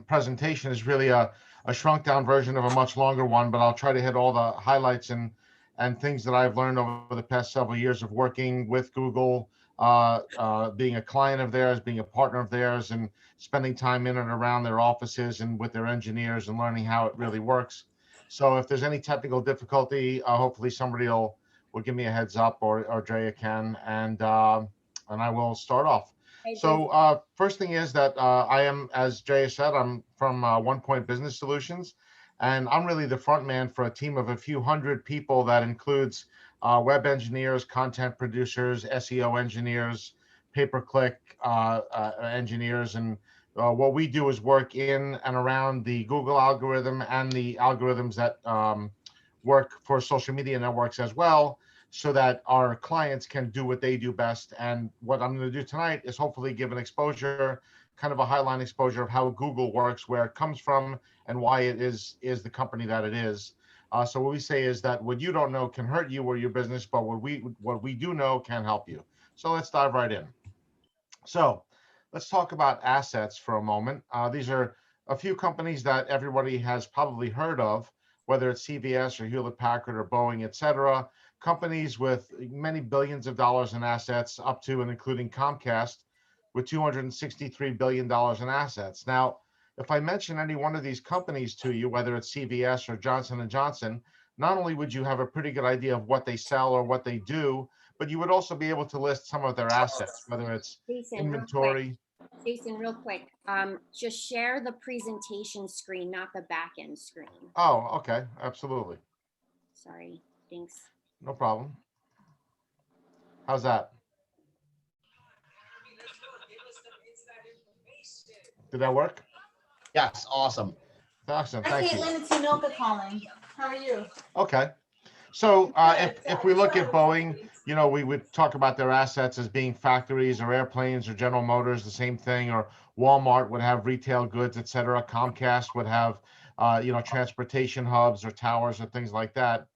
presentation is really a shrunk down version of a much longer one, but I'll try to hit all the highlights and things that I've learned over the past several years of working with Google, being a client of theirs, being a partner of theirs, and spending time in and around their offices and with their engineers and learning how it really works. So if there's any technical difficulty, hopefully somebody will give me a heads up, or Drea can, and I will start off. Hey, So Jason. first thing is that I am, as Jay said, I'm from One Point Business Solutions, and I'm really the front man for a team of a few hundred people that includes web engineers, content producers, SEO engineers, pay-per-click engineers, and what we do is work in and around the Google algorithm and the algorithms that work for social media networks as well, so that our clients can do what they do best. And what I'm going to do tonight is hopefully give an exposure, kind of a highline exposure of how Google works, where it comes from, and why it is the company that it is. So what we say is that what you don't know can hurt you or your business, but what we do know can help you. So let's dive right in. So let's talk about assets for a moment. These are a few companies that everybody has probably heard of, whether it's CVS or Hewlett Packard or Boeing, et cetera. Companies with many billions of dollars in assets, up to and including Comcast, with $263 billion in assets. Now, if I mention any one of these companies to you, whether it's CVS or Johnson and Johnson, not only would you have a pretty good idea of what they sell or what they do, but you would also be able to list some of their assets, whether it's Jason, real quick. inventory. Jason, real quick. Just share the presentation screen, not the back end screen. Oh, okay, absolutely. Sorry. Thanks. No problem. How's that? Did that work? Yes, awesome. Awesome, Hi, thank you. Caitlin. It's Anoka calling. How are you? Okay. So if we look at Boeing, we would talk about their assets as being factories or airplanes, or General Motors, the same thing, or Walmart would have retail goods, et cetera. Comcast would have, transportation hubs or towers or things like that.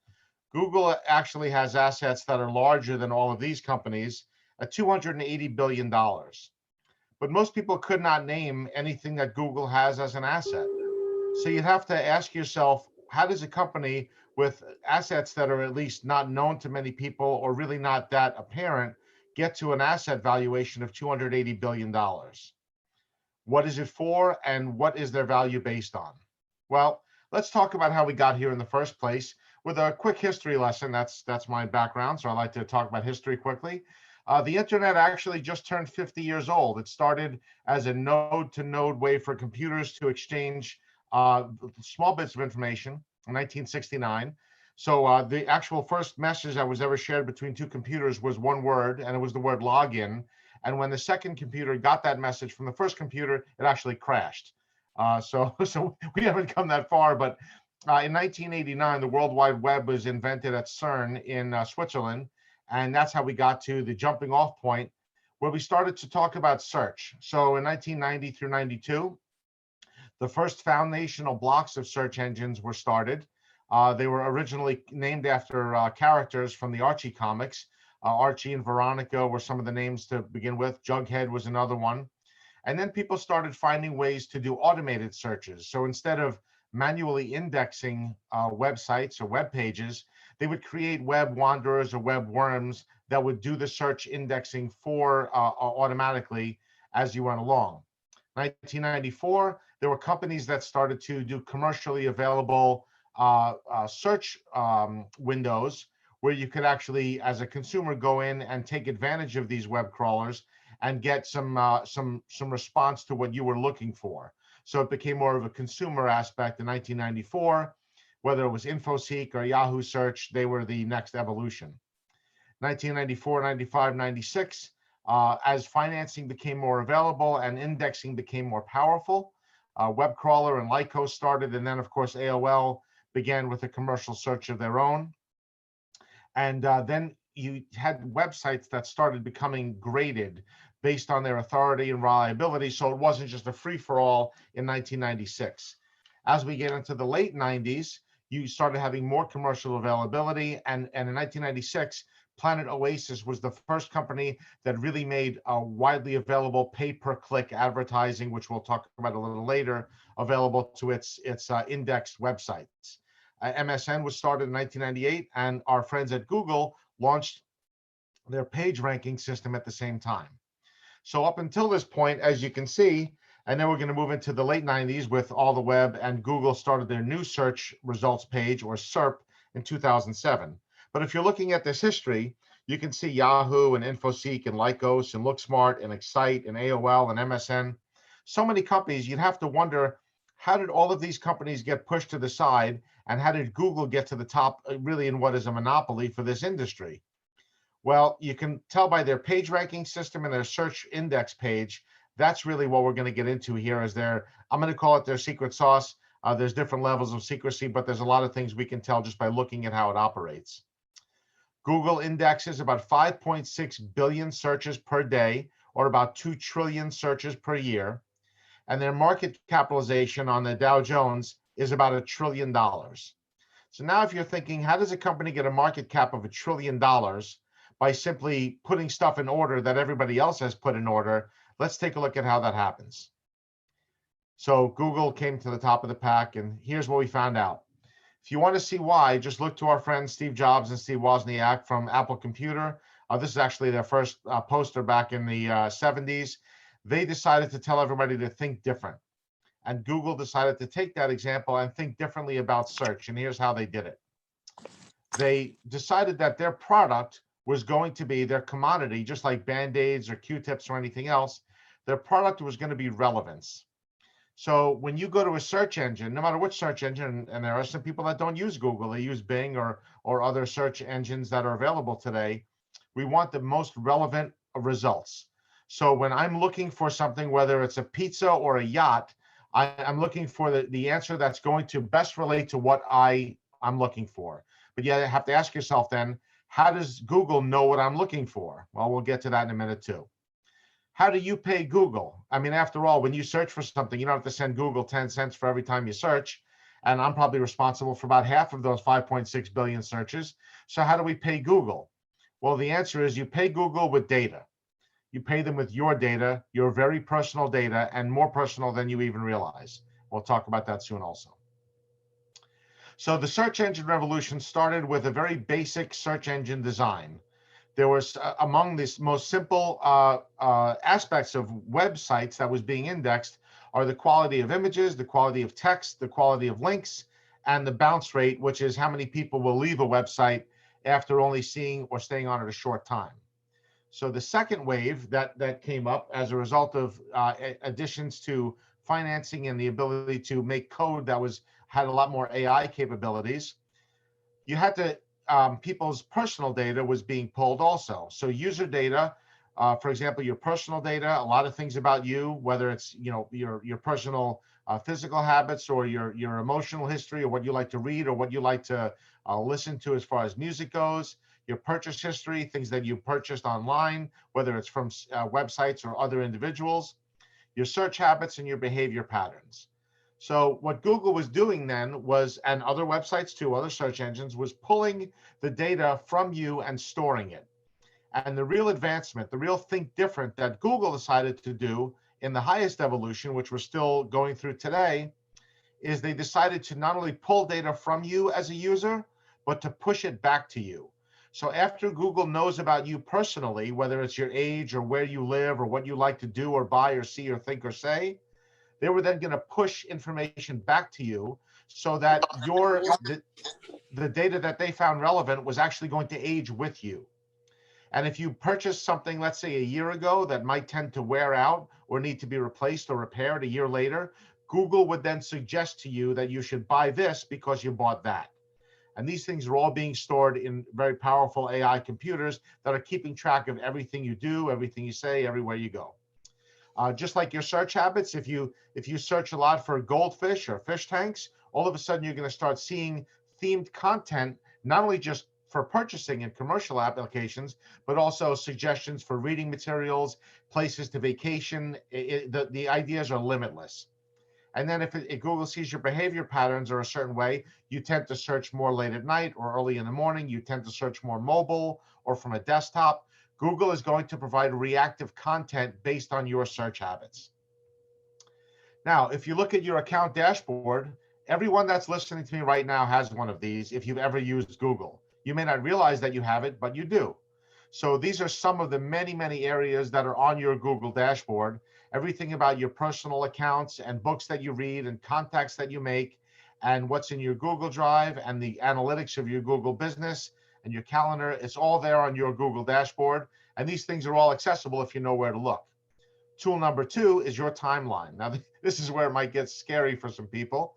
Google actually has assets that are larger than all of these companies at $280 billion. But most people could not name anything that Google has as an asset. So you'd have to ask yourself, how does a company with assets that are at least not known to many people or really not that apparent get to an asset valuation of $280 billion? What is it for, and what is their value based on? Well, let's talk about how we got here in the first place with a quick history lesson. That's my background, so I like to talk about history quickly. The internet actually just turned 50 years old. It started as a node-to-node way for computers to exchange small bits of information in 1969. So the actual first message that was ever shared between two computers was one word, and it was the word login. And when the second computer got that message from the first computer, it actually crashed. So we haven't come that far, but in 1989, the World Wide Web was invented at CERN in Switzerland, and that's how we got to the jumping off point where we started to talk about search. So in 1990 through 92, the first foundational blocks of search engines were started. They were originally named after characters from the Archie comics. Archie and Veronica were some of the names to begin with. Jughead was another one. And then people started finding ways to do automated searches. So instead of manually indexing websites or web pages, they would create web wanderers or web worms that would do the search indexing for automatically as you went along. 1994, there were companies that started to do commercially available search windows where you could actually, as a consumer, go in and take advantage of these web crawlers and get some response to what you were looking for. So it became more of a consumer aspect in 1994. Whether it was InfoSeek or Yahoo Search, they were the next evolution. 1994, 95, 96, as financing became more available and indexing became more powerful, WebCrawler and Lycos started, and then of course AOL began with a commercial search of their own. And then you had websites that started becoming graded based on their authority and reliability, so it wasn't just a free-for-all in 1996. As we get into the late 90s, you started having more commercial availability, and in 1996, Planet Oasis was the first company that really made widely available pay-per-click advertising, which we'll talk about a little later, available to its indexed websites. MSN was started in 1998, and our friends at Google launched their page ranking system at the same time. So up until this point, as you can see, and then we're going to move into the late 90s with all the web, and Google started their new search results page, or SERP, in 2007. But if you're looking at this history, you can see Yahoo and InfoSeek and Lycos and LookSmart and Excite and AOL and MSN. So many companies, you'd have to wonder, how did all of these companies get pushed to the side, and how did Google get to the top, really in what is a monopoly for this industry? Well, you can tell by their page ranking system and their search index page. That's really what we're going to get into here is I'm going to call it their secret sauce. There's different levels of secrecy, but there's a lot of things we can tell just by looking at how it operates. Google indexes about 5.6 billion searches per day, or about 2 trillion searches per year. And their market capitalization on the Dow Jones is about $1 trillion. So now if you're thinking, how does a company get a market cap of $1 trillion by simply putting stuff in order that everybody else has put in order? Let's take a look at how that happens. So Google came to the top of the pack, and here's what we found out. If you want to see why, just look to our friends Steve Jobs and Steve Wozniak from Apple Computer. This is actually their first poster back in the 70s. They decided to tell everybody to think different. And Google decided to take that example and think differently about search. And here's how they did it. They decided that their product was going to be their commodity, just like Band-Aids or Q-tips or anything else. Their product was going to be relevance. So when you go to a search engine, no matter which search engine, and there are some people that don't use Google, they use Bing or other search engines that are available today, we want the most relevant results. So when I'm looking for something, whether it's a pizza or a yacht, I'm looking for the answer that's going to best relate to what I'm looking for. But you have to ask yourself then, how does Google know what I'm looking for? Well, we'll get to that in a minute too. How do you pay Google? I mean, after all, when you search for something, you don't have to send Google 10 cents for every time you search. And I'm probably responsible for about half of those 5.6 billion searches. So how do we pay Google? Well, the answer is you pay Google with data. You pay them with your data, your very personal data, and more personal than you even realize. We'll talk about that soon also. So the search engine revolution started with a very basic search engine design. There was among the most simple aspects of websites that was being indexed are the quality of images, the quality of text, the quality of links, and the bounce rate, which is how many people will leave a website after only seeing or staying on it a short time. So the second wave that came up as a result of additions to financing and the ability to make code that had a lot more AI capabilities, you had to people's personal data was being pulled also. So user data, for example, your personal data, a lot of things about you, whether it's your personal physical habits or your emotional history or what you like to read or what you like to listen to as far as music goes, your purchase history, things that you purchased online, whether it's from websites or other individuals, your search habits and your behavior patterns. So what Google was doing then was, and other websites too, other search engines, was pulling the data from you and storing it. And the real advancement, the real think different that Google decided to do in the highest evolution, which we're still going through today, is they decided to not only pull data from you as a user, but to push it back to you. So after Google knows about you personally, whether it's your age or where you live or what you like to do or buy or see or think or say, they were then going to push information back to you so that the data that they found relevant was actually going to age with you. And if you purchased something, let's say a year ago, that might tend to wear out or need to be replaced or repaired a year later, Google would then suggest to you that you should buy this because you bought that. And these things are all being stored in very powerful AI computers that are keeping track of everything you do, everything you say, everywhere you go. Just like your search habits, if you search a lot for goldfish or fish tanks, all of a sudden you're going to start seeing themed content, not only just for purchasing and commercial applications, but also suggestions for reading materials, places to vacation. The ideas are limitless. And then if Google sees your behavior patterns are a certain way, you tend to search more late at night or early in the morning. You tend to search more mobile or from a desktop. Google is going to provide reactive content based on your search habits. Now, if you look at your account dashboard, everyone that's listening to me right now has one of these if you've ever used Google. You may not realize that you have it, but you do. So these are some of the many, many areas that are on your Google dashboard. Everything about your personal accounts and books that you read and contacts that you make and what's in your Google Drive and the analytics of your Google business and your calendar. It's all there on your Google dashboard. And these things are all accessible if you know where to look. Tool number 2 is your timeline. Now, this is where it might get scary for some people.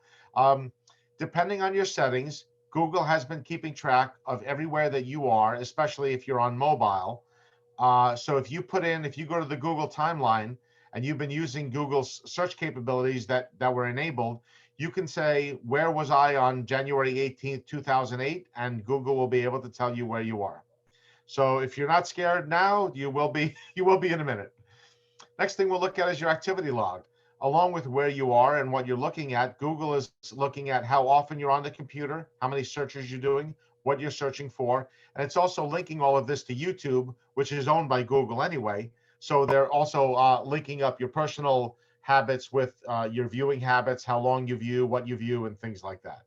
Depending on your settings, Google has been keeping track of everywhere that you are, especially if you're on mobile. So if you go to the Google timeline and you've been using Google's search capabilities that were enabled, you can say, where was I on January 18th, 2008? And Google will be able to tell you where you are. So if you're not scared now, you will be in a minute. Next thing we'll look at is your activity log. Along with where you are and what you're looking at, Google is looking at how often you're on the computer, how many searches you're doing, what you're searching for. And it's also linking all of this to YouTube, which is owned by Google anyway. So they're also linking up your personal habits with your viewing habits, how long you view, what you view, and things like that.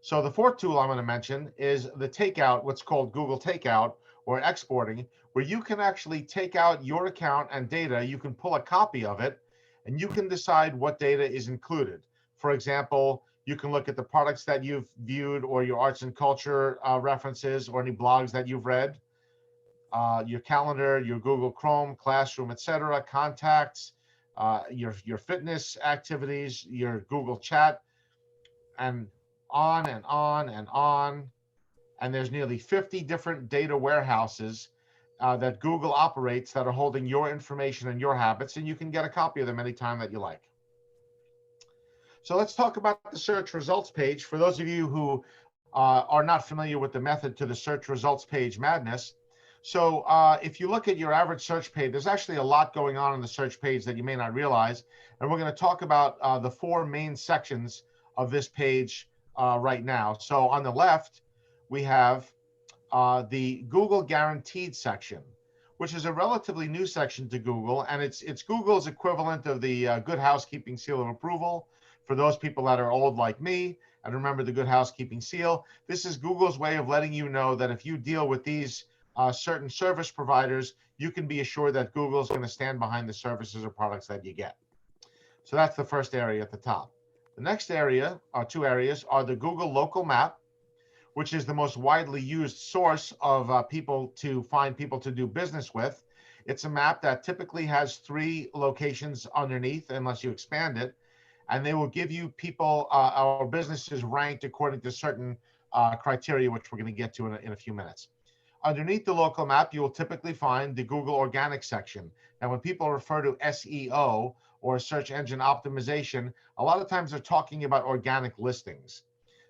So the fourth tool I'm going to mention is the takeout, what's called Google Takeout or exporting, where you can actually take out your account and data. You can pull a copy of it and you can decide what data is included. For example, you can look at the products that you've viewed or your arts and culture references or any blogs that you've read, your calendar, your Google Chrome, Classroom, etc., contacts, your fitness activities, your Google Chat, and on and on and on. And there's nearly 50 different data warehouses that Google operates that are holding your information and your habits, and you can get a copy of them anytime that you like. So let's talk about the search results page. For those of you who are not familiar with the method to the search results page madness, so if you look at your average search page, there's actually a lot going on the search page that you may not realize. And we're going to talk about the 4 main sections of this page right now. So on the left, we have the Google Guaranteed section, which is a relatively new section to Google, and it's Google's equivalent of the Good Housekeeping Seal of Approval. For those people that are old like me and remember the Good Housekeeping Seal, this is Google's way of letting you know that if you deal with these certain service providers, you can be assured that Google's going to stand behind the services or products that you get. So that's the first area at the top. The next area, or 2 areas, are the Google Local Map, which is the most widely used source of people to find people to do business with. It's a map that typically has 3 locations underneath, unless you expand it, and they will give you people or businesses ranked according to certain criteria, which we're going to get to in a few minutes. Underneath the local map, you will typically find the Google Organic section. Now, when people refer to SEO or search engine optimization, a lot of times they're talking about organic listings.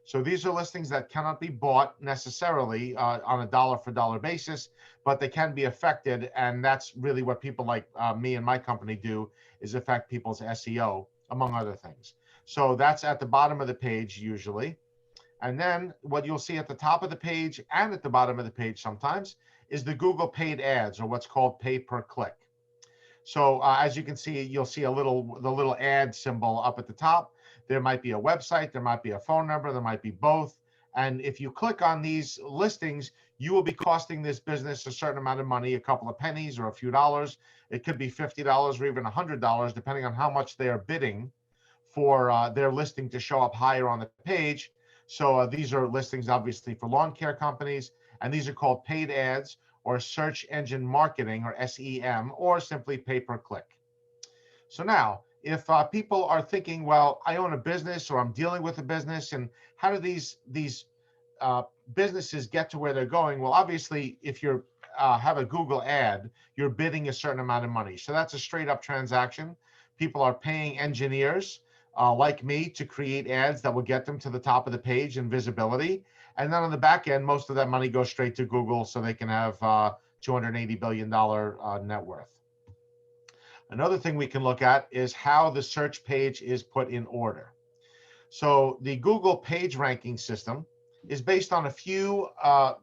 So these are listings that cannot be bought necessarily on a dollar-for-dollar basis, but they can be affected, and that's really what people like me and my company do, is affect people's SEO, among other things. So that's at the bottom of the page usually. And then what you'll see at the top of the page and at the bottom of the page sometimes is the Google paid ads, or what's called pay per click. So as you can see, you'll see the little ad symbol up at the top. There might be a website, there might be a phone number, there might be both. And if you click on these listings, you will be costing this business a certain amount of money, a couple of pennies or a few dollars. It could be $50 or even $100, depending on how much they are bidding for their listing to show up higher on the page. So these are listings, obviously, for lawn care companies, and these are called paid ads or search engine marketing, or SEM, or simply pay per click. So now, if people are thinking, well, I own a business or I'm dealing with a business, and how do these businesses get to where they're going? Well, obviously, if you have a Google ad, you're bidding a certain amount of money. So that's a straight up transaction. People are paying engineers like me to create ads that will get them to the top of the page and visibility. And then on the back end, most of that money goes straight to Google so they can have $280 billion net worth. Another thing we can look at is how the search page is put in order. So the Google page ranking system is based on a few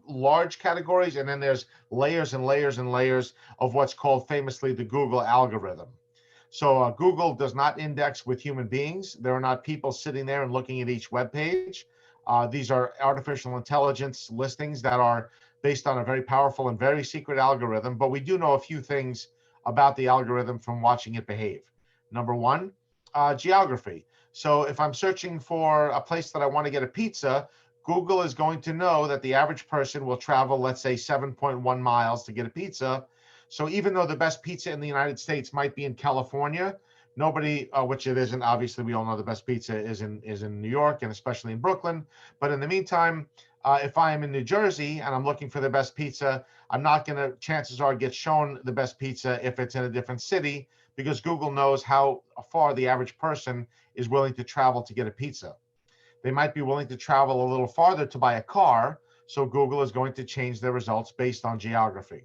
large categories, and then there's layers and layers and layers of what's called famously the Google algorithm. So Google does not index with human beings. There are not people sitting there and looking at each web page. These are artificial intelligence listings that are based on a very powerful and very secret algorithm, but we do know a few things about the algorithm from watching it behave. Number one, geography. So if I'm searching for a place that I want to get a pizza, Google is going to know that the average person will travel, let's say 7.1 miles to get a pizza. So even though the best pizza in the United States might be in California, nobody, which it isn't, obviously we all know the best pizza is in New York and especially in Brooklyn. But in the meantime, if I am in New Jersey and I'm looking for the best pizza, I'm not going to, chances are, get shown the best pizza if it's in a different city, because Google knows how far the average person is willing to travel to get a pizza. They might be willing to travel a little farther to buy a car, so Google is going to change their results based on geography.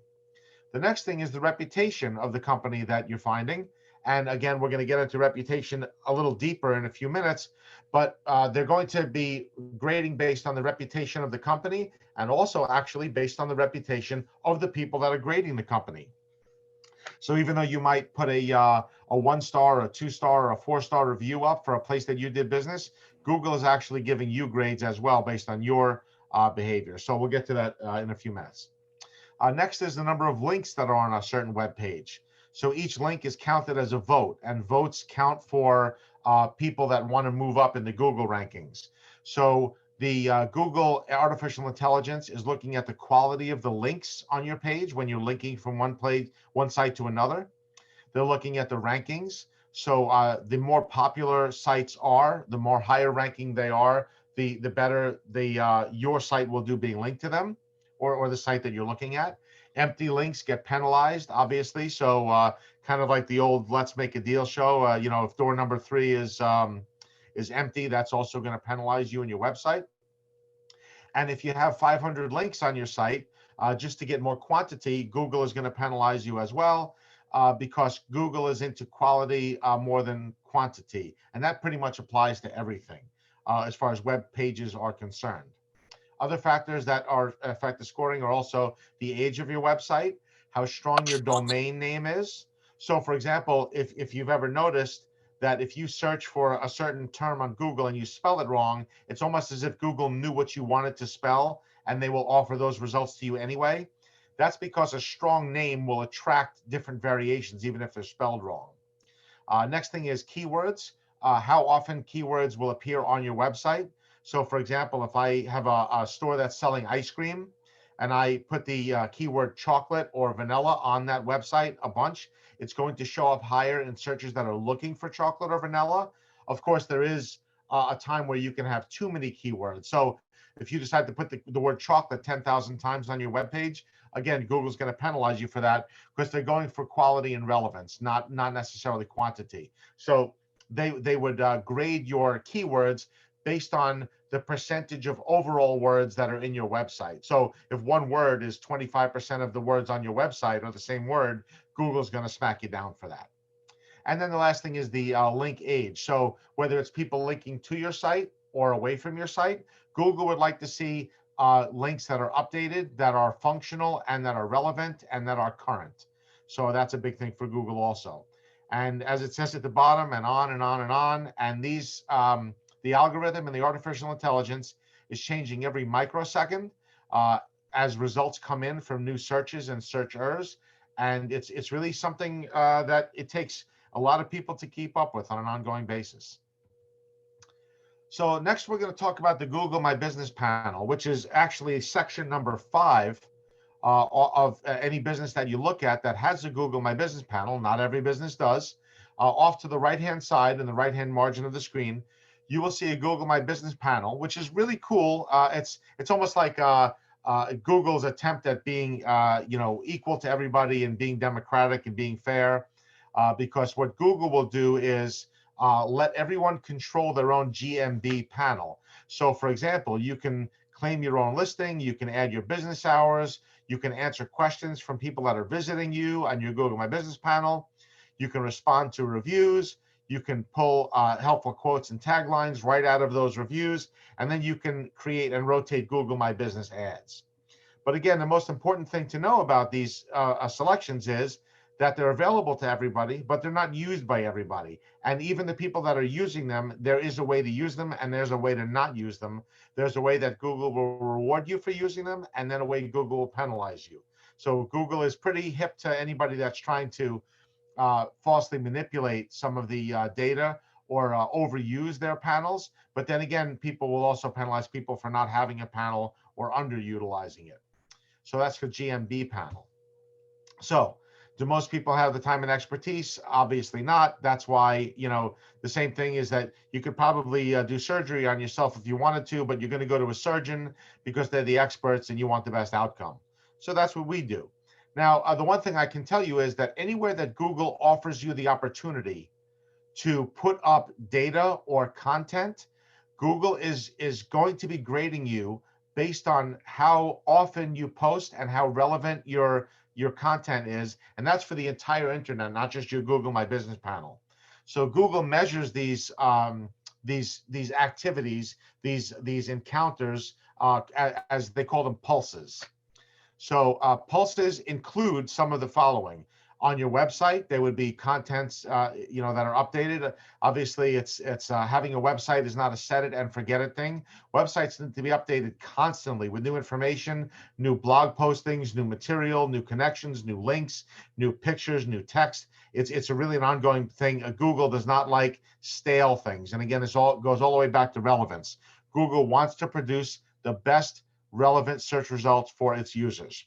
The next thing is the reputation of the company that you're finding. And again, we're going to get into reputation a little deeper in a few minutes, but they're going to be grading based on the reputation of the company and also actually based on the reputation of the people that are grading the company. So even though you might put a 1-star, a 2-star, or a 4-star review up for a place that you did business, Google is actually giving you grades as well based on your behavior. So we'll get to that in a few minutes. Next is the number of links that are on a certain web page. So each link is counted as a vote, and votes count for people that want to move up in the Google rankings. So the Google artificial intelligence is looking at the quality of the links on your page when you're linking from one site to another. They're looking at the rankings. So the more popular sites are, the more higher ranking they are, the better your site will do being linked to them, or the site that you're looking at. Empty links get penalized, obviously. So kind of like the old "Let's Make a Deal" show. If door number 3 is empty, that's also going to penalize you and your website. And if you have 500 links on your site, just to get more quantity, Google is going to penalize you as well, because Google is into quality more than quantity. And that pretty much applies to everything as far as web pages are concerned. Other factors that affect the scoring are also the age of your website, how strong your domain name is. So for example, if you've ever noticed that if you search for a certain term on Google and you spell it wrong, it's almost as if Google knew what you wanted to spell and they will offer those results to you anyway. That's because a strong name will attract different variations, even if they're spelled wrong. Next thing is keywords, how often keywords will appear on your website. So for example, if I have a store that's selling ice cream and I put the keyword chocolate or vanilla on that website a bunch, it's going to show up higher in searches that are looking for chocolate or vanilla. Of course, there is a time where you can have too many keywords. So if you decide to put the word chocolate 10,000 times on your webpage, again, Google's going to penalize you for that, because they're going for quality and relevance, not necessarily quantity. So they would grade your keywords based on the percentage of overall words that are in your website. So if one word is 25% of the words on your website or the same word, Google's going to smack you down for that. And then the last thing is the link age. So whether it's people linking to your site or away from your site, Google would like to see links that are updated, that are functional, and that are relevant, and that are current. So that's a big thing for Google also. And as it says at the bottom, and on and on and on, and these the algorithm and the artificial intelligence is changing every microsecond as results come in from new searches and searchers. And it's really something that it takes a lot of people to keep up with on an ongoing basis. So next, we're going to talk about the Google My Business panel, which is actually section number 5 of any business that you look at that has a Google My Business panel. Not every business does. Off to the right-hand side in the right-hand margin of the screen, you will see a Google My Business panel, which is really cool. It's almost like Google's attempt at being equal to everybody and being democratic and being fair, because what Google will do is let everyone control their own GMB panel. So for example, you can claim your own listing, you can add your business hours, you can answer questions from people that are visiting you on your Google My Business panel. You can respond to reviews. You can pull helpful quotes and taglines right out of those reviews, and then you can create and rotate Google My Business ads. But again, the most important thing to know about these selections is that they're available to everybody, but they're not used by everybody. And even the people that are using them, there is a way to use them and there's a way to not use them. There's a way that Google will reward you for using them, and then a way Google will penalize you. So Google is pretty hip to anybody that's trying to falsely manipulate some of the data or overuse their panels. But then again, people will also penalize people for not having a panel or underutilizing it. So that's for GMB panel. So do most people have the time and expertise? Obviously not. That's why, the same thing is that you could probably do surgery on yourself if you wanted to, but you're going to go to a surgeon because they're the experts and you want the best outcome. So that's what we do. Now, the one thing I can tell you is that anywhere that Google offers you the opportunity to put up data or content, Google is going to be grading you based on how often you post and how relevant your content is, and that's for the entire internet, not just your Google My Business panel. So Google measures these activities, these encounters, as they call them, pulses. So pulses include some of the following. On your website, there would be contents, that are updated. Obviously, it's having a website is not a set it and forget it thing. Websites need to be updated constantly with new information, new blog postings, new material, new connections, new links, new pictures, new text. It's really an ongoing thing. Google does not like stale things. And again, goes all the way back to relevance. Google wants to produce the best relevant search results for its users.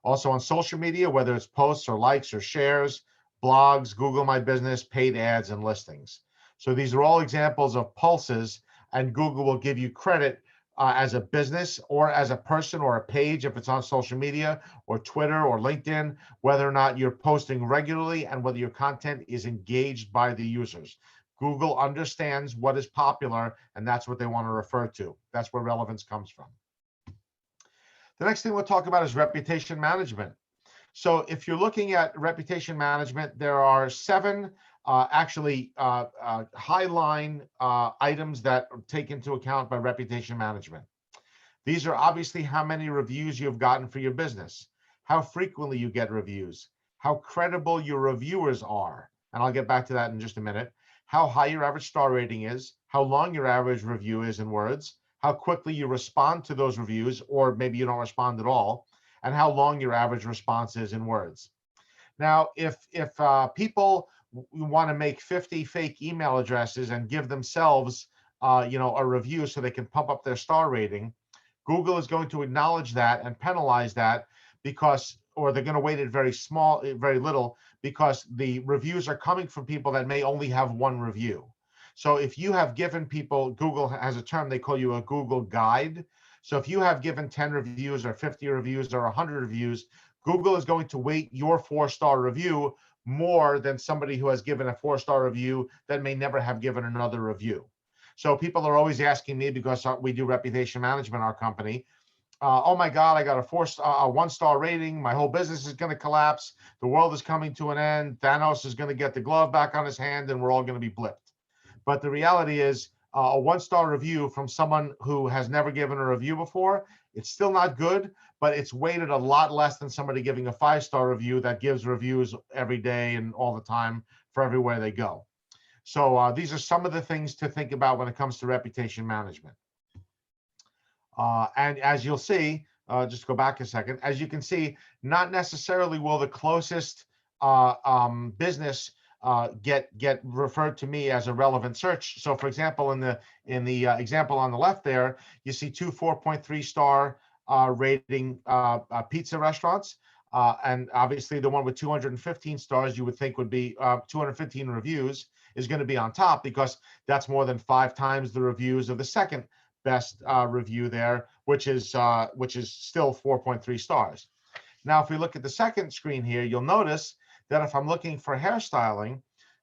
Also on social media, whether it's posts or likes or shares, blogs, Google My Business, paid ads, and listings. So these are all examples of pulses, and Google will give you credit as a business or as a person or a page if it's on social media or Twitter or LinkedIn, whether or not you're posting regularly and whether your content is engaged by the users. Google understands what is popular, and that's what they want to refer to. That's where relevance comes from. The next thing we'll talk about is reputation management. So if you're looking at reputation management, there are 7 high-line items that take into account by reputation management. These are obviously how many reviews you've gotten for your business, how frequently you get reviews, how credible your reviewers are, and I'll get back to that in just a minute, how high your average star rating is, how long your average review is in words, how quickly you respond to those reviews, or maybe you don't respond at all, and how long your average response is in words. Now, if people want to make 50 fake email addresses and give themselves, a review so they can pump up their star rating, Google is going to acknowledge that and penalize that or they're going to weight it very little, because the reviews are coming from people that may only have 1 review. So if you have given people, Google has a term, they call you a Google guide. So if you have given 10 reviews or 50 reviews or 100 reviews, Google is going to weight your 4-star review more than somebody who has given a 4-star review that may never have given another review. So people are always asking me, because we do reputation management in our company, oh my God, I got a 1-star rating. My whole business is going to collapse. The world is coming to an end. Thanos is going to get the glove back on his hand and we're all going to be blipped. But the reality is a 1-star review from someone who has never given a review before, it's still not good, but it's weighted a lot less than somebody giving a 5-star review that gives reviews every day and all the time for everywhere they go. So these are some of the things to think about when it comes to reputation management. And as you'll see, just go back a second, as you can see, not necessarily will the closest business get referred to me as a relevant search. So for example, in the example on the left there, you see 2 4.3-star rating pizza restaurants. And obviously the one with 215 stars, you would think would be 215 reviews, is going to be on top, because that's more than 5 times the reviews of the second best review there, which is still 4.3 stars. Now, if we look at the second screen here, you'll notice that if I'm looking for hairstyling,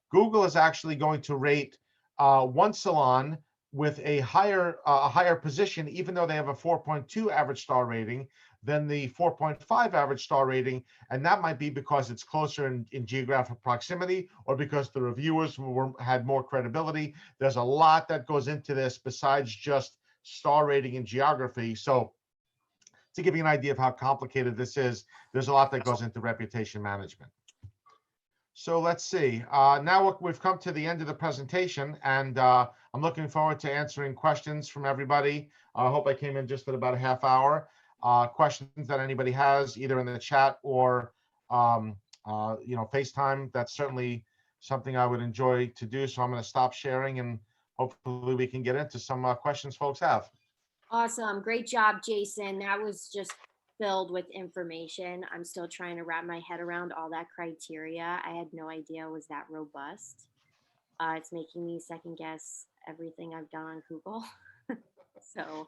Google is actually going to rate one salon with a higher position, even though they have a 4.2 average star rating than the 4.5 average star rating. And that might be because it's closer in geographic proximity, or because the reviewers had more credibility. There's a lot that goes into this besides just star rating and geography. So to give you an idea of how complicated this is, there's a lot that goes into reputation management. So let's see. Now we've come to the end of the presentation, and I'm looking forward to answering questions from everybody. I hope I came in just at about a half hour. Questions that anybody has, either in the chat or FaceTime. That's certainly something I would enjoy to do. So I'm going to stop sharing, and hopefully we can get into some questions folks have. Awesome. Great job, Jason. That was just filled with information. I'm still trying to wrap my head around all that criteria. I had no idea it was that robust. It's making me second guess everything I've done on Google. So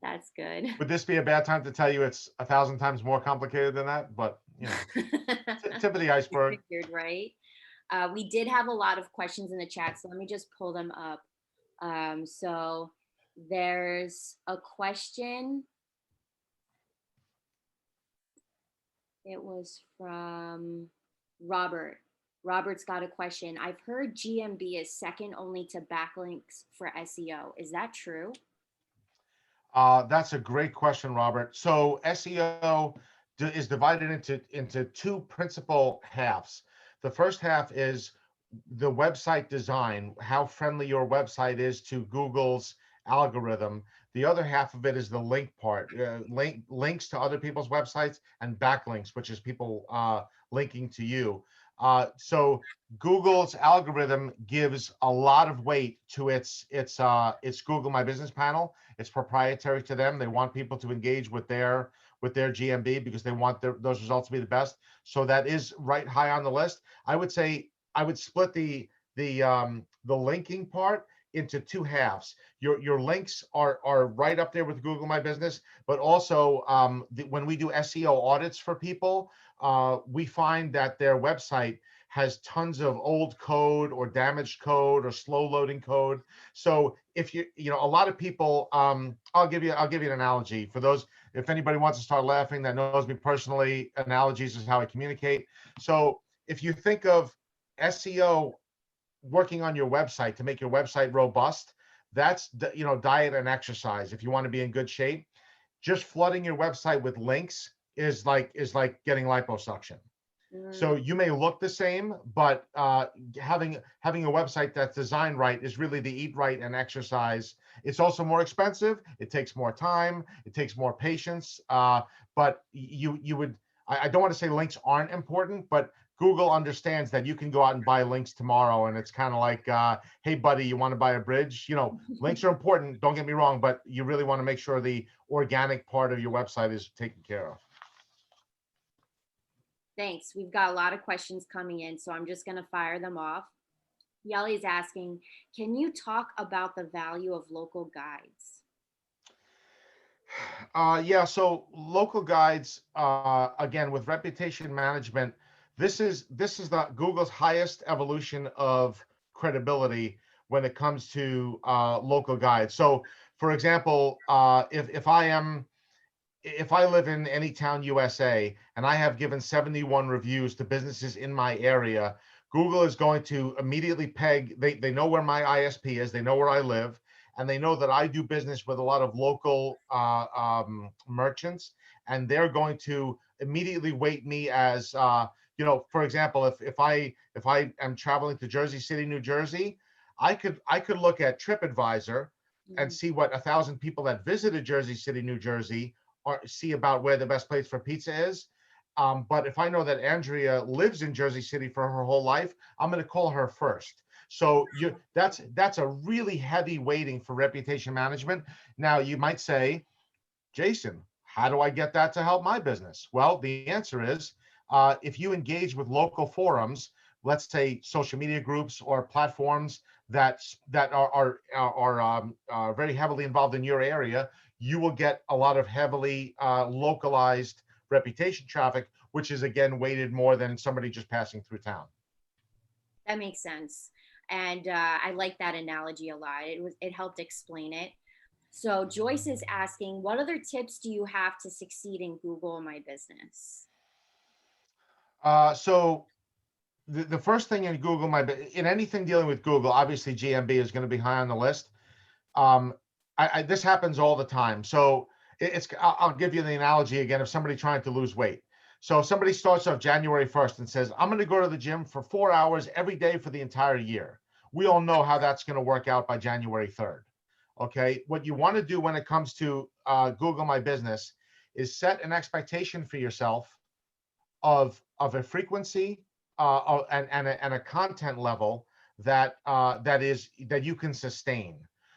that's good. Would this be a bad time to tell you it's 1,000 times more complicated than that? But, tip of the iceberg. Figured, right? We did have a lot of questions in the chat, so let me just pull them up. So there's a question. It was from Robert. Robert's got a question. I've heard GMB is second only to backlinks for SEO. Is that true? That's a great question, Robert. So SEO is divided into two principal halves. The first half is the website design, how friendly your website is to Google's algorithm. The other half of it is the link part, links to other people's websites, and backlinks, which is people linking to you. So Google's algorithm gives a lot of weight to its Google My Business panel. It's proprietary to them. They want people to engage with their GMB because they want those results to be the best. So that is right high on the list. I would say I would split the linking part into two halves. Your links are right up there with Google My Business, but also when we do SEO audits for people, we find that their website has tons of old code or damaged code or slow loading code. So if a lot of people, I'll give you an analogy for those, if anybody wants to start laughing that knows me personally, analogies is how I communicate. So if you think of SEO working on your website to make your website robust, that's diet and exercise. If you want to be in good shape, just flooding your website with links is like getting liposuction. So you may look the same, but having a website that's designed right is really the eat right and exercise. It's also more expensive. It takes more time. It takes more patience. But I don't want to say links aren't important, but Google understands that you can go out and buy links tomorrow, and it's kind of like, hey, buddy, you want to buy a bridge? Links are important. Don't get me wrong, but you really want to make sure the organic part of your website is taken care of. Thanks. We've got a lot of questions coming in, so I'm just going to fire them off. Yeli's asking, can you talk about the value of local guides? Yeah, so local guides, again, with reputation management, this is the Google's highest evolution of credibility when it comes to local guides. So, for example, if I live in any town USA and I have given 71 reviews to businesses in my area, Google is going to immediately peg, they know where my ISP is, they know where I live, and they know that I do business with a lot of local merchants, and they're going to immediately weight me as, for example, if I am traveling to Jersey City, New Jersey, I could look at TripAdvisor and see what 1,000 people that visited Jersey City, New Jersey see about where the best place for pizza is. But if I know that Andrea lives in Jersey City for her whole life, I'm going to call her first. So that's a really heavy weighting for reputation management. Now you might say, Jason, how do I get that to help my business? Well, the answer is if you engage with local forums, let's say social media groups or platforms that are very heavily involved in your area, you will get a lot of heavily localized reputation traffic, which is again weighted more than somebody just passing through town. That makes sense. And I like that analogy a lot. It helped explain it. So Joyce is asking, what other tips do you have to succeed in Google My Business? So the first thing in Google, in anything dealing with Google, obviously GMB is going to be high on the list. This happens all the time. So I'll give you the analogy again of somebody trying to lose weight. So somebody starts off January 1st and says, I'm going to go to the gym for 4 hours every day for the entire year. We all know how that's going to work out by January 3rd. Okay. What you want to do when it comes to Google My Business is set an expectation for yourself of a frequency and a content level that you can sustain.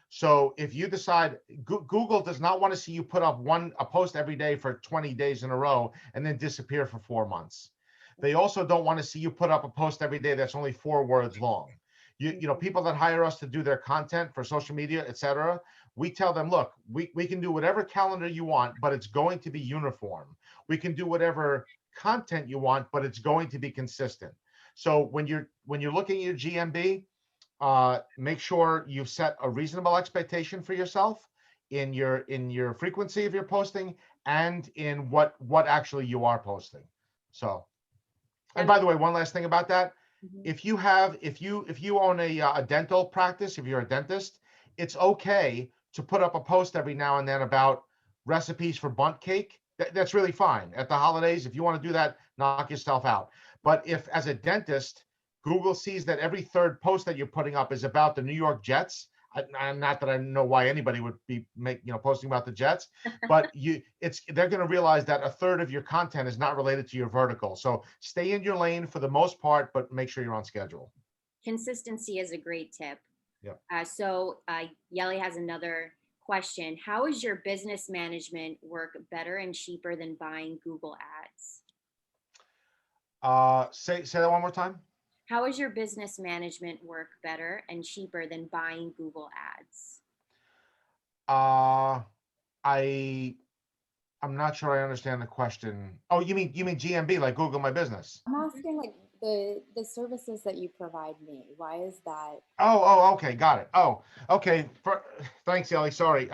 So if you decide Google does not want to see you put up a post every day for 20 days in a row and then disappear for 4 months. They also don't want to see you put up a post every day that's only 4 words long. You know, people that hire us to do their content for social media, etc., we tell them, look, we can do whatever calendar you want, but it's going to be uniform. We can do whatever content you want, but it's going to be consistent. So when you're looking at your GMB, make sure you've set a reasonable expectation for yourself in your frequency of your posting and in what actually you are posting. So, and by the way, one last thing about that, if you own a dental practice, if you're a dentist, it's okay to put up a post every now and then about recipes for bundt cake. That's really fine. At the holidays, if you want to do that, knock yourself out. But if, as a dentist, Google sees that every third post that you're putting up is about the New York Jets, not that I know why anybody would be posting about the Jets, but they're going to realize that a third of your content is not related to your vertical. So stay in your lane for the most part, but make sure you're on schedule. Consistency is a great tip. Yeah. So Yeli has another question. How is your business management work better and cheaper than buying Google ads? Say that one more time. How is your business management work better and cheaper than buying Google ads? I'm not sure I understand the question. Oh, you mean GMB, like Google My Business? I'm asking like the services that you provide me. Why is that? Oh, okay, got it. Oh, okay. Thanks, Ellie. Sorry.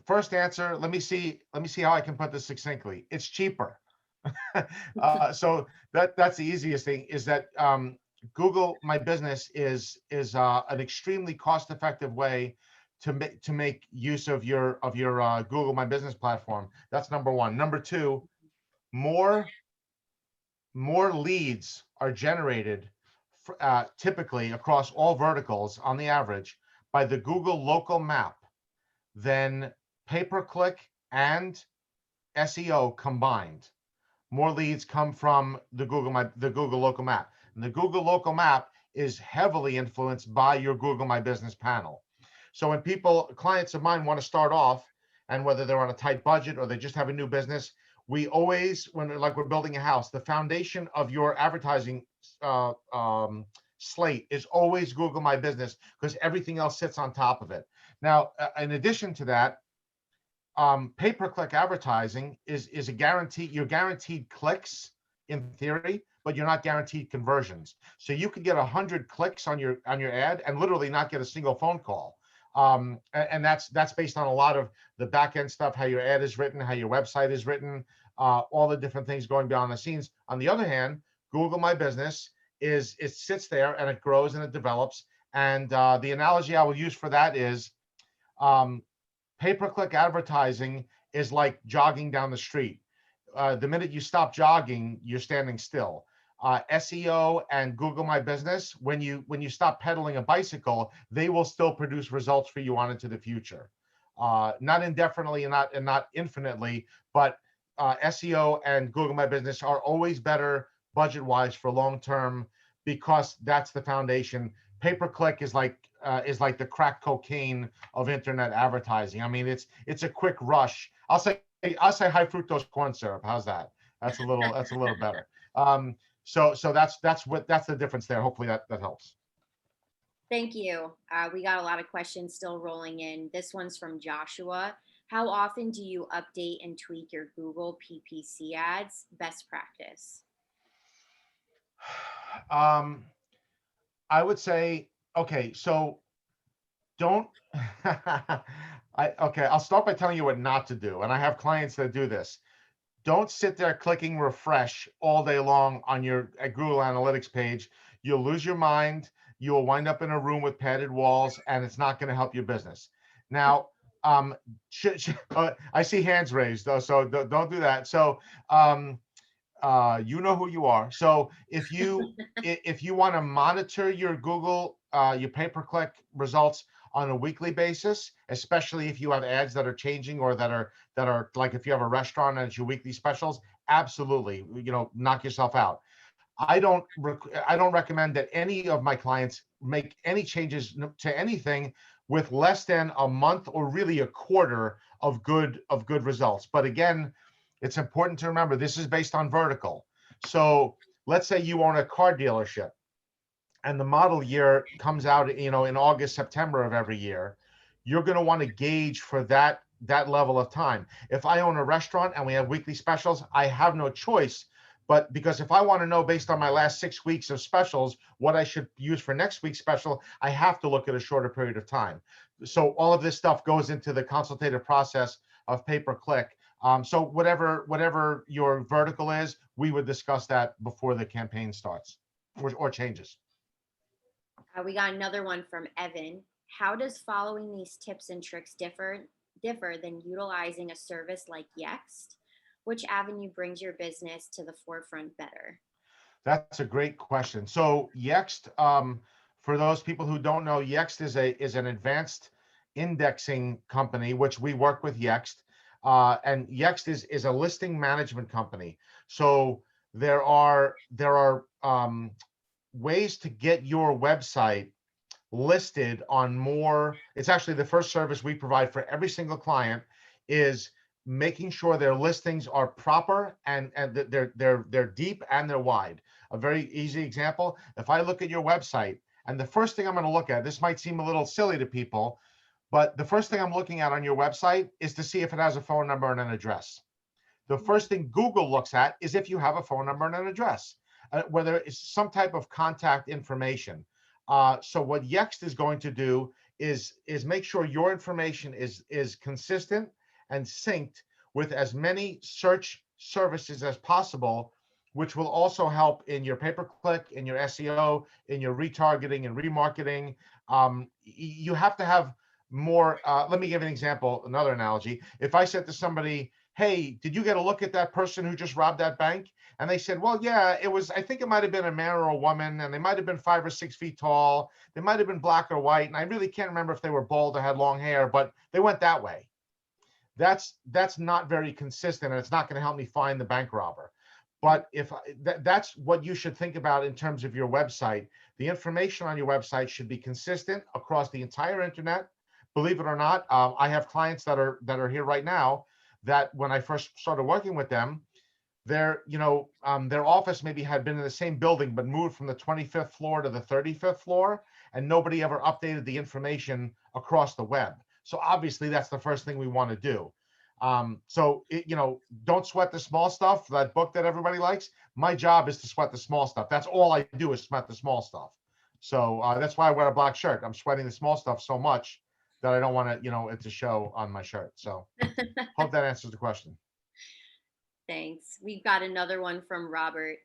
First answer. Let me see how I can put this succinctly. It's cheaper. So that's the easiest thing. Is that Google My Business is an extremely cost-effective way to make use of your Google My Business platform. That's number one. Number two, more leads are generated typically across all verticals on the average by the Google local map than pay-per-click and SEO combined. More leads come from the Google local map. And the Google local map is heavily influenced by your Google My Business panel. So when clients of mine want to start off, and whether they're on a tight budget or they just have a new business, we always, we're building a house, the foundation of your advertising slate is always Google My Business, because everything else sits on top of it. Now, in addition to that, pay-per-click advertising is a guarantee. You're guaranteed clicks in theory, but you're not guaranteed conversions. So you could get 100 clicks on your ad and literally not get a single phone call. And that's based on a lot of the back end stuff, how your ad is written, how your website is written, all the different things going behind the scenes. On the other hand, Google My Business it sits there and it grows and it develops. And the analogy I will use for that is pay-per-click advertising is like jogging down the street. The minute you stop jogging, you're standing still. SEO and Google My Business, when you stop pedaling a bicycle, they will still produce results for you on into the future. Not indefinitely and not infinitely, but SEO and Google My Business are always better budget-wise for long-term, because that's the foundation. Pay-per-click is like the crack cocaine of internet advertising. I mean, it's a quick rush. I'll say high fructose corn syrup. How's that? That's a little better. So that's the difference there. Hopefully that helps. Thank you. We got a lot of questions still rolling in. This one's from Joshua. How often do you update and tweak your Google PPC ads? Best practice. I would say, okay, so don't, okay, I'll start by telling you what not to do. And I have clients that do this. Don't sit there clicking refresh all day long on your Google Analytics page. You'll lose your mind. You'll wind up in a room with padded walls, and it's not going to help your business. Now, I see hands raised, though, so don't do that. So, you know who you are. So if you want to monitor your Google your pay-per-click results on a weekly basis, especially if you have ads that are changing or that are like if you have a restaurant and it's your weekly specials, absolutely, knock yourself out. I don't recommend that any of my clients make any changes to anything with less than a month or really a quarter of good results. But again, it's important to remember this is based on vertical. So let's say you own a car dealership and the model year comes out, in August, September of every year. You're going to want to gauge for that level of time. If I own a restaurant and we have weekly specials, I have no choice. But because if I want to know based on my last 6 weeks of specials what I should use for next week's special, I have to look at a shorter period of time. So all of this stuff goes into the consultative process of pay-per-click. So whatever your vertical is, we would discuss that before the campaign starts or changes. We got another one from Evan. How does following these tips and tricks differ than utilizing a service like Yext? Which avenue brings your business to the forefront better? That's a great question. So Yext, for those people who don't know, Yext is an advanced indexing company, which we work with Yext. And Yext is a listing management company. So there are ways to get your website listed on more. It's actually the first service we provide for every single client is making sure their listings are proper and that they're deep and they're wide. A very easy example, if I look at your website and the first thing I'm going to look at, this might seem a little silly to people, but the first thing I'm looking at on your website is to see if it has a phone number and an address. The first thing Google looks at is if you have a phone number and an address, whether it's some type of contact information. So what Yext is going to do is make sure your information is consistent and synced with as many search services as possible, which will also help in your pay-per-click, in your SEO, in your retargeting and remarketing. You have to have more. Let me give an example, another analogy. If I said to somebody, hey, did you get a look at that person who just robbed that bank? And they said, well, yeah, I think it might have been a man or a woman, and they might have been 5 or 6 feet tall. They might have been black or white. And I really can't remember if they were bald or had long hair, but they went that way. That's not very consistent, and it's not going to help me find the bank robber. But if that's what you should think about in terms of your website. The information on your website should be consistent across the entire internet. Believe it or not, I have clients that are here right now that when I first started working with them, their office maybe had been in the same building but moved from the 25th floor to the 35th floor, and nobody ever updated the information across the web. So obviously that's the first thing we want to do. Don't sweat the small stuff. That book that everybody likes. My job is to sweat the small stuff. That's all I do is sweat the small stuff. So that's why I wear a black shirt. I'm sweating the small stuff so much that I don't want it to show on my shirt. So hope that answers the question. Thanks. We've got another one from Robert.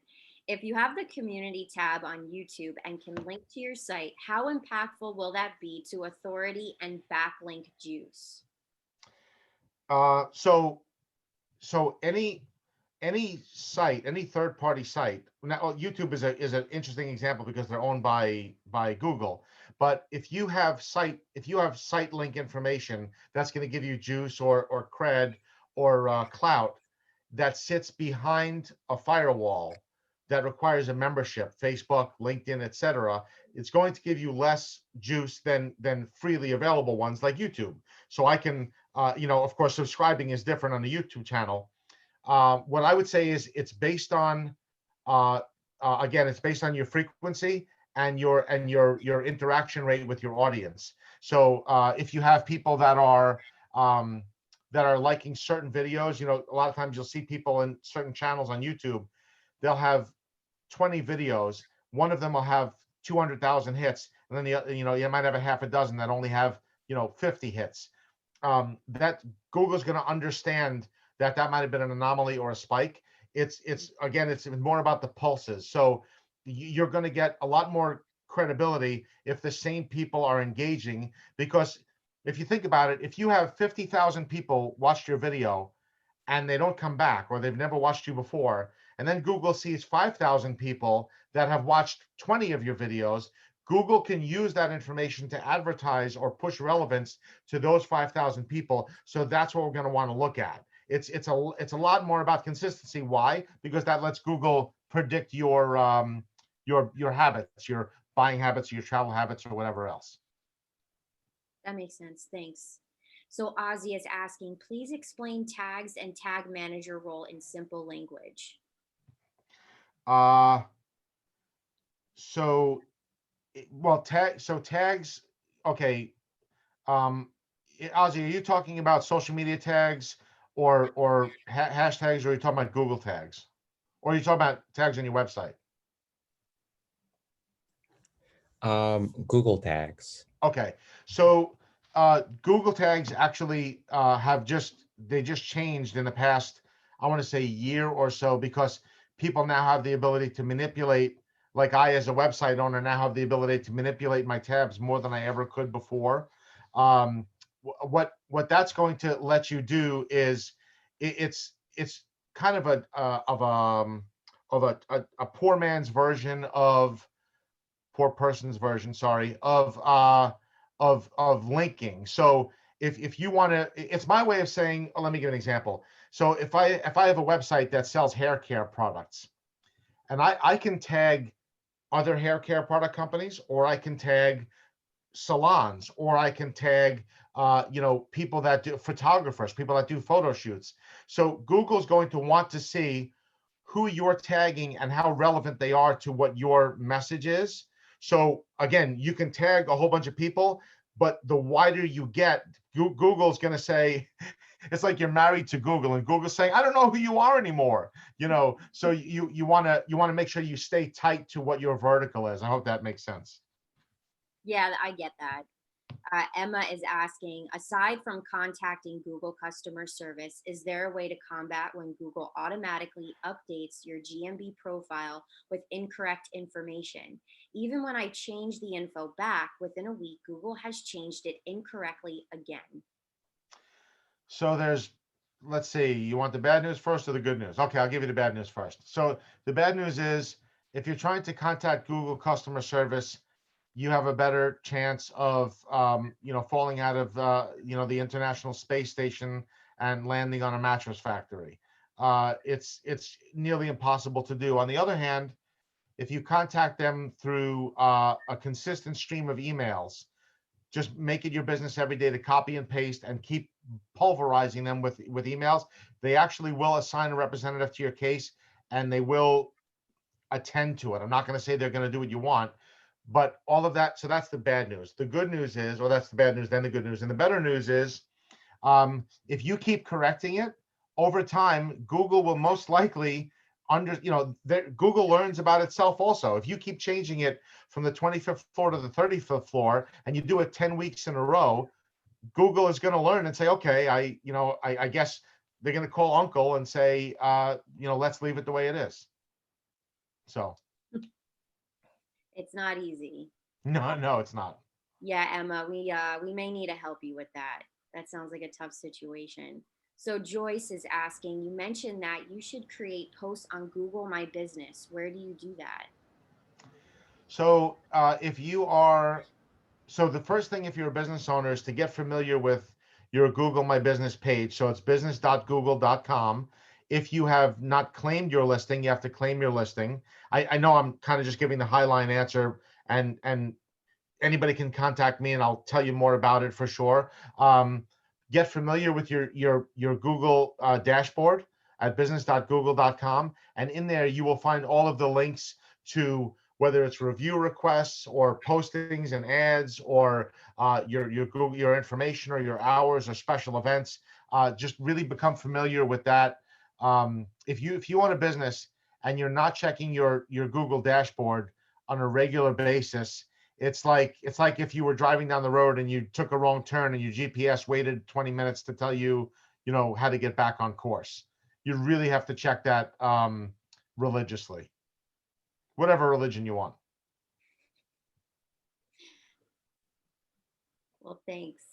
If you have the community tab on YouTube and can link to your site, how impactful will that be to authority and backlink juice? So any site, any third-party site. Now, YouTube is an interesting example because they're owned by Google. But if you have site link information, that's going to give you juice or cred or clout that sits behind a firewall that requires a membership, Facebook, LinkedIn, etc. It's going to give you less juice than freely available ones like YouTube. So I can, of course, subscribing is different on the YouTube channel. What I would say is it's based on, again, it's based on your frequency and your interaction rate with your audience. So if you have people that are liking certain videos, a lot of times you'll see people in certain channels on YouTube, they'll have 20 videos. One of them will have 200,000 hits, and then you might have a half a dozen that only have 50 hits. That Google's going to understand that might have been an anomaly or a spike. It's again, it's more about the pulses. So you're going to get a lot more credibility if the same people are engaging, because if you think about it, if you have 50,000 people watched your video and they don't come back, or they've never watched you before, and then Google sees 5,000 people that have watched 20 of your videos, Google can use that information to advertise or push relevance to those 5,000 people. So that's what we're going to want to look at. It's a lot more about consistency. Why? Because that lets Google predict your habits, your buying habits, your travel habits, or whatever else. That makes sense. Thanks. So Ozzy is asking, please explain tags and tag manager role in simple language. So tags. Okay. Ozzy, are you talking about social media tags or hashtags, or are you talking about Google tags, or are you talking about tags on your website? Google tags. Okay, so Google tags actually they just changed in the past, I want to say, year or so, because people now have the ability to manipulate, like I as a website owner now have the ability to manipulate my tabs more than I ever could before. What that's going to let you do is it's kind of a poor man's version of poor person's version, sorry, of linking. So if you want to, it's my way of saying, let me give an example. So if I have a website that sells hair care products, and I can tag other hair care product companies, or I can tag salons, or I can tag people that do photographers, people that do photo shoots. So Google's going to want to see who you're tagging and how relevant they are to what your message is. So again, you can tag a whole bunch of people, but the wider you get, Google's going to say, it's like you're married to Google, and Google's saying, I don't know who you are anymore. So you want to make sure you stay tight to what your vertical is. I hope that makes sense. Yeah, I get that. Emma is asking, aside from contacting Google customer service, is there a way to combat when Google automatically updates your GMB profile with incorrect information? Even when I change the info back within a week, Google has changed it incorrectly again. So let's see, you want the bad news first or the good news? Okay, I'll give you the bad news first. So the bad news is, if you're trying to contact Google customer service, you have a better chance of falling out of the International Space Station and landing on a mattress factory. It's nearly impossible to do. On the other hand, if you contact them through a consistent stream of emails, just make it your business every day to copy and paste and keep pulverizing them with emails. They actually will assign a representative to your case, and they will attend to it. I'm not going to say they're going to do what you want, but all of that. So that's the bad news. The good news is, or that's the bad news, then the good news. And the better news is, if you keep correcting it over time, Google will most likely Google learns about itself also. If you keep changing it from the 25th floor to the 35th floor, and you do it 10 weeks in a row, Google is going to learn and say, okay, I guess they're going to call uncle and say, let's leave it the way it is. So. It's not easy. No, it's not. Yeah, Emma, we may need to help you with that. That sounds like a tough situation. So Joyce is asking, you mentioned that you should create posts on Google My Business. Where do you do that? So the first thing, if you're a business owner, is to get familiar with your Google My Business page. So it's business.google.com. If you have not claimed your listing, you have to claim your listing. I know I'm kind of just giving the highline answer, and anybody can contact me and I'll tell you more about it for sure. Get familiar with your Google dashboard at business.google.com, and in there you will find all of the links to whether it's review requests or postings and ads, or your information or your hours or special events. Just really become familiar with that. If you own a business and you're not checking your Google dashboard, on a regular basis, it's like if you were driving down the road and you took a wrong turn and your GPS waited 20 minutes to tell you, how to get back on course. You really have to check that religiously, whatever religion you want. Well, thanks.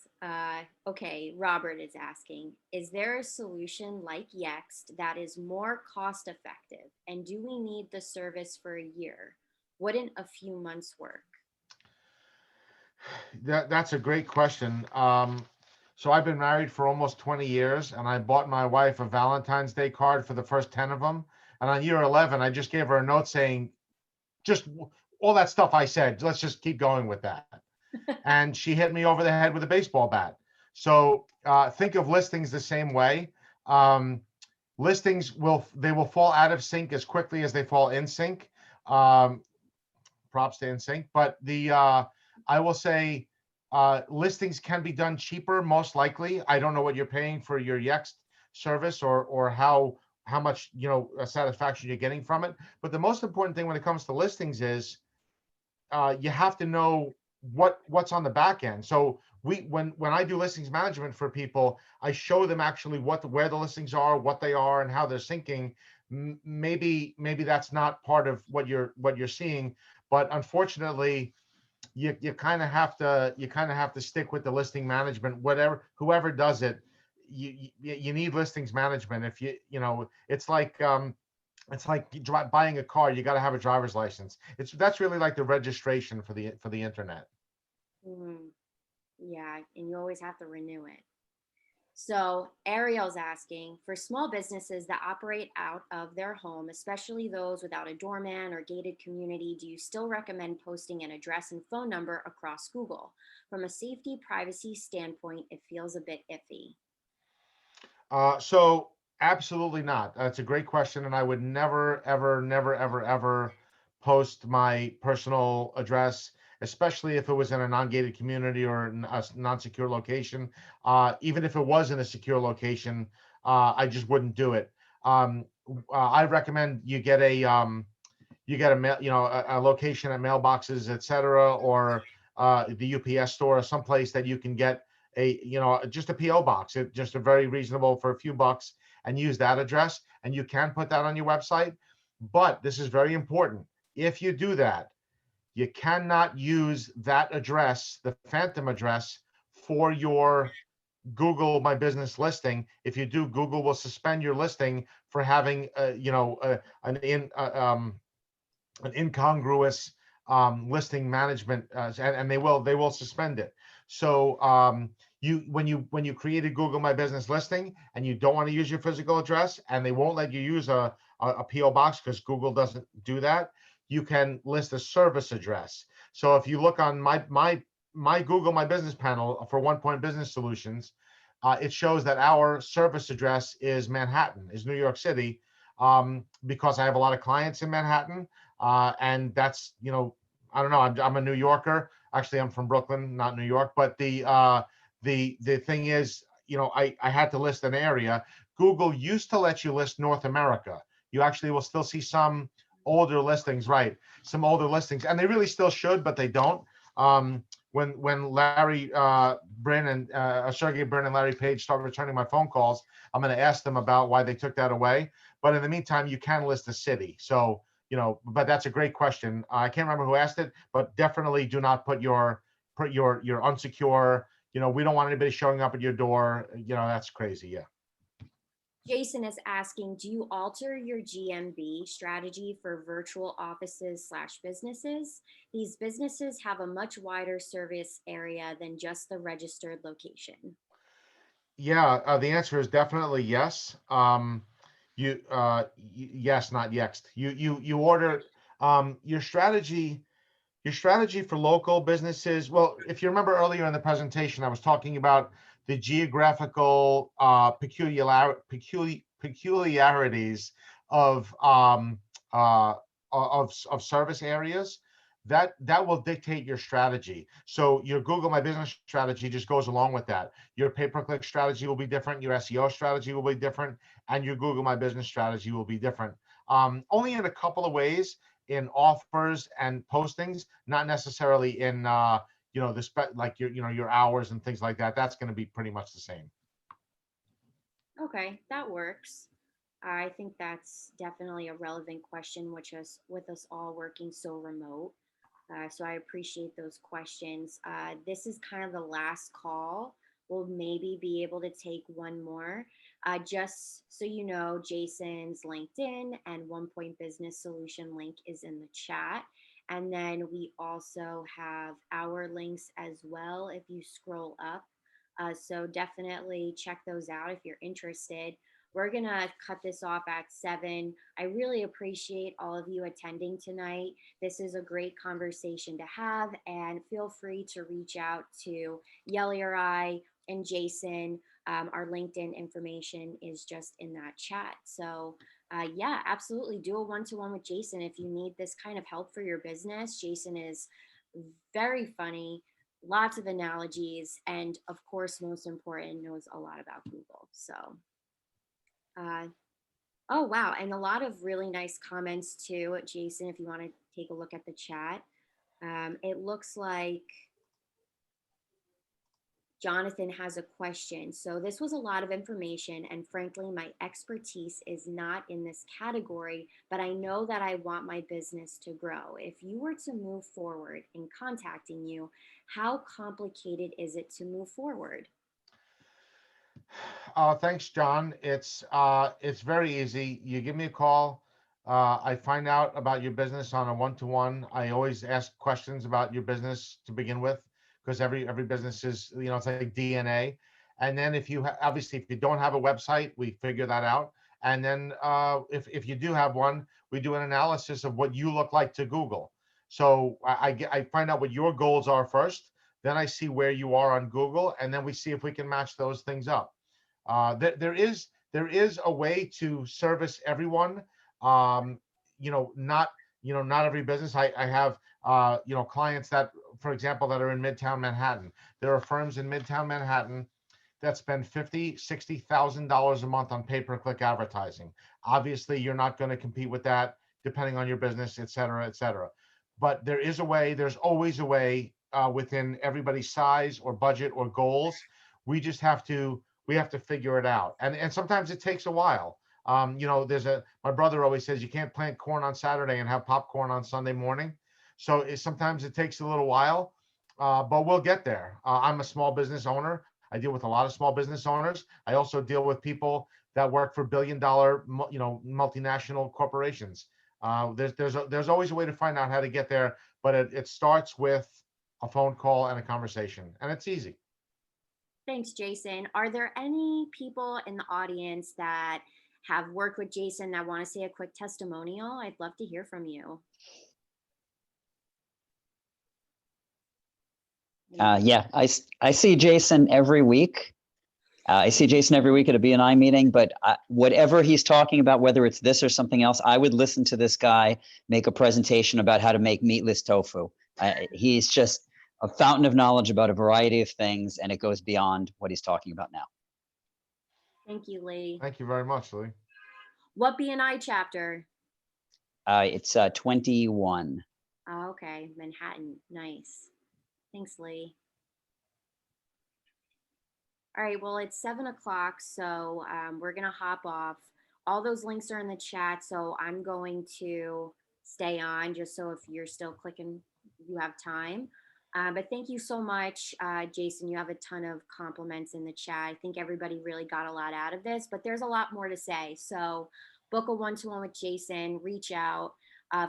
Okay, Robert is asking, is there a solution like Yext that is more cost effective? And do we need the service for a year? Wouldn't a few months work? That's a great question. So I've been married for almost 20 years, and I bought my wife a Valentine's Day card for the first 10 of them. And on year 11, I just gave her a note saying, just all that stuff I said, let's just keep going with that. And she hit me over the head with a baseball bat. So think of listings the same way. Listings will fall out of sync as quickly as they fall in sync. Props to in sync, but I will say listings can be done cheaper, most likely. I don't know what you're paying for your Yext service or how much satisfaction you're getting from it. But the most important thing when it comes to listings is you have to know what's on the back end. So when I do listings management for people, I show them actually where the listings are, what they are, and how they're syncing. Maybe that's not part of what you're seeing, but unfortunately, you kind of have to stick with the listing management. Whoever does it, you need listings management. If it's like buying a car. You got to have a driver's license. That's really like the registration for the internet. Yeah, and you always have to renew it. So Ariel's asking, for small businesses that operate out of their home, especially those without a doorman or gated community, do you still recommend posting an address and phone number across Google? From a safety privacy standpoint, it feels a bit iffy. So absolutely not. That's a great question, and I would never, ever, never, ever, ever post my personal address, especially if it was in a non-gated community or a non-secure location. Even if it was in a secure location, I just wouldn't do it. I recommend you get a mail, a location at mailboxes, etc., or the UPS store, or someplace that you can get just a PO box. It just a very reasonable for a few bucks, and use that address, and you can put that on your website. But this is very important. If you do that, you cannot use that address, the phantom address, for your Google My Business listing. If you do, Google will suspend your listing for having an incongruous listing management, and they will suspend it. So when you create a Google My Business listing and you don't want to use your physical address, and they won't let you use a PO box because Google doesn't do that, you can list a service address. So if you look on my Google My Business panel for One Point Business Solutions, it shows that our service address is Manhattan, is New York City, because I have a lot of clients in Manhattan. And that's, I don't know, I'm a New Yorker. Actually, I'm from Brooklyn, not New York. But the thing is, I had to list an area. Google used to let you list North America. You actually will still see some older listings, right? Some older listings, and they really still should, but they don't. When Larry Brin and Sergey Brin and Larry Page start returning my phone calls, I'm going to ask them about why they took that away. But in the meantime, you can list a city. So, but that's a great question. I can't remember who asked it, but definitely do not put your unsecure. We don't want anybody showing up at your door. That's crazy. Yeah. Jason is asking, do you alter your GMB strategy for virtual offices / businesses? These businesses have a much wider service area than just the registered location. Yeah, the answer is definitely yes. Yes, not Yext. You order your strategy. Your strategy for local businesses. Well, if you remember earlier in the presentation, I was talking about the geographical peculiarities of service areas. That will dictate your strategy. So your Google My Business strategy just goes along with that. Your pay-per-click strategy will be different. Your SEO strategy will be different, and your Google My Business strategy will be different. Only in a couple of ways. in offers and postings, not necessarily in like your hours and things like that. That's going to be pretty much the same. Okay, that works. I think that's definitely a relevant question, which is with us all working so remote. So I appreciate those questions. This is kind of the last call. We'll maybe be able to take one more. Just so you know, Jason's LinkedIn and One Point Business Solution link is in the chat. And then we also have our links as well if you scroll up. So definitely check those out if you're interested. We're going to cut this off at 7. I really appreciate all of you attending tonight. This is a great conversation to have, and feel free to reach out to Yelly or I and Jason. Our LinkedIn information is just in that chat. So yeah, absolutely do a one-to-one with Jason if you need this kind of help for your business. Jason is very funny, lots of analogies, and of course, most important, knows a lot about Google. So oh, wow. And a lot of really nice comments too, Jason, if you want to take a look at the chat. It looks like Jonathan has a question. So this was a lot of information, and frankly, my expertise is not in this category, but I know that I want my business to grow. If you were to move forward in contacting you, how complicated is it to move forward? Thanks, John. It's very easy. You give me a call. I find out about your business on a one-to-one. I always ask questions about your business to begin with, because every business is, it's like DNA. And then if you obviously, if you don't have a website, we figure that out. And then if you do have one, we do an analysis of what you look like to Google. So I find out what your goals are first. Then I see where you are on Google, and then we see if we can match those things up. There is a way to service everyone. Not every business. I have clients that, for example, that are in Midtown Manhattan. There are firms in Midtown Manhattan that spend $50,000-$60,000 a month on pay-per-click advertising. Obviously, you're not going to compete with that, depending on your business, et cetera, et cetera. But there is a way. There's always a way within everybody's size or budget or goals. We just have to figure it out. And sometimes it takes a while. My brother always says you can't plant corn on Saturday and have popcorn on Sunday morning. So sometimes it takes a little while, but we'll get there. I'm a small business owner. I deal with a lot of small business owners. I also deal with people that work for billion-dollar, multinational corporations. There's always a way to find out how to get there, but it starts with a phone call and a conversation, and it's easy. Thanks, Jason. Are there any people in the audience that have worked with Jason that want to say a quick testimonial? I'd love to hear from you. Yeah, I see Jason every week. I see Jason every week at a BNI meeting, but whatever he's talking about, whether it's this or something else, I would listen to this guy make a presentation about how to make meatless tofu. He's just a fountain of knowledge about a variety of things, and it goes beyond what he's talking about now. Thank you, Lee. Thank you very much, Lee. What BNI chapter? It's 21. Oh, okay, Manhattan. Nice. Thanks, Lee. All right, well, it's 7 o'clock, so we're going to hop off. All those links are in the chat, so I'm going to stay on just so if you're still clicking, you have time. But thank you so much, Jason. You have a ton of compliments in the chat. I think everybody really got a lot out of this, but there's a lot more to say. So book a one-to-one with Jason, reach out,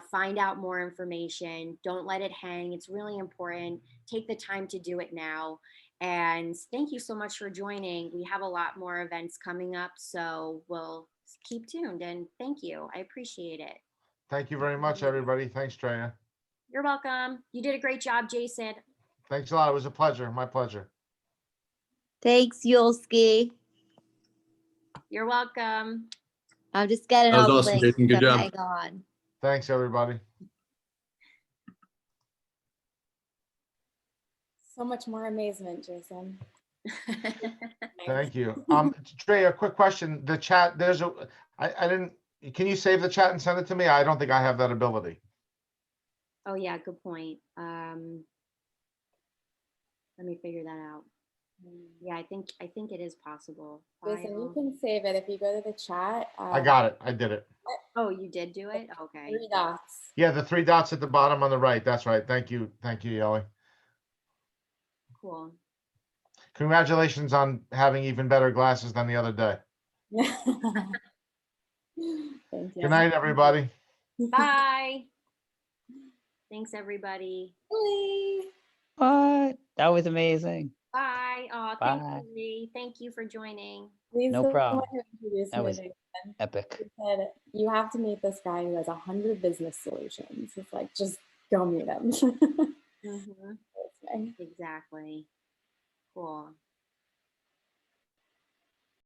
find out more information. Don't let it hang. It's really important. Take the time to do it now. And thank you so much for joining. We have a lot more events coming up, so we'll keep tuned. And thank you. I appreciate it. Thank you very much, everybody. Thanks, Treya. You're welcome. You did a great job, Jason. Thanks a lot. It was a pleasure. My pleasure. Thanks, Yulski. You're welcome. I'm just getting That was all the awesome, links. Jason. Good So job. hang on. Thanks, everybody. So much more amazement, Jason. Thank you. Treya, a quick question. The chat, I didn't, can you save the chat and send it to me? I don't think I have that ability. Oh yeah, good point. Let me figure that out. Yeah, I think it is possible. Jason, you File. can save it if you go to the chat. I got it. I did it. Oh, you did do it? Okay. 3 dots. Yeah, the 3 dots at the bottom on the right. That's right. Thank you. Thank you, Yelly. Cool. Congratulations on having even better glasses than the other day. Thank you. Good night, everybody. Bye. Thanks, everybody. Bye. What? That was amazing. Bye. Oh, thank Bye. you, Lee. Thank you for joining. He's No the problem. one who introduced That me was to Jason. epic. He said, you have to meet this guy who has 100 business solutions. It's like, just go meet him. Mhm. Okay. Exactly. Cool.